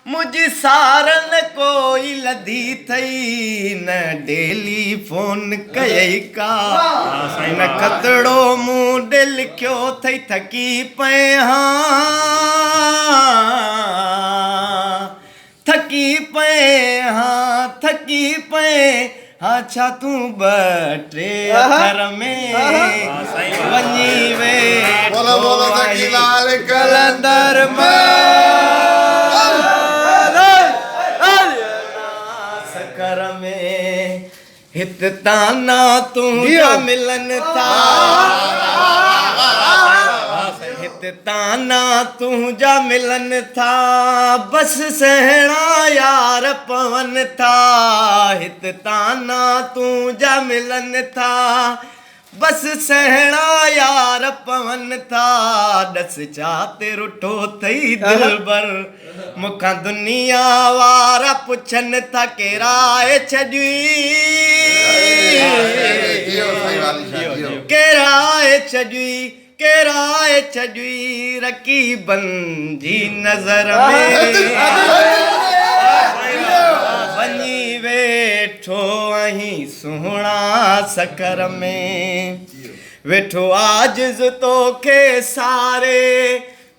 मुझी सारन कोई लधी थई न डेली फोन कई का न कतड़ो मुंह दिल क्यों थई थकी पे थकी पे हाँ छा तू बटे घर में वनी वे बोलो सखी लाल कलंदर सकर में हित ताना तू जा मिलन था हित ताना तू जा मिलन था बस सहना यार पवन था हित ताना तू जा मिलन था बस सहना यार पवन था दस चाते रुठो थई दिलबर मुखा दुनिया वारा पुछन था केराए छजुई केराए छजुई रकीबन जी नजर में वनी वेठो अहीं सुहणा सकर में वेठो आजिज़ तोखे सारे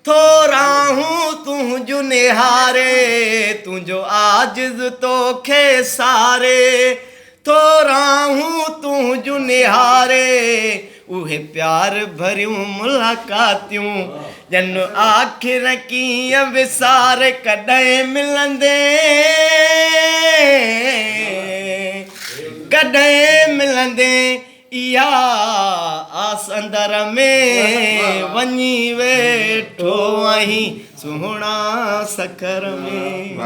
थोरा हूँ तुझो निहारे तुझो आजिज़ तोखे सारे थोरा हूँ तुझो निहारे उहे प्यार भरियूं मुलाकातियूं जन आखिर कीअं विसार कॾहिं मिलंदे इहा आस अंदर में वञी वेठो आहीं सुहिणा सखर में।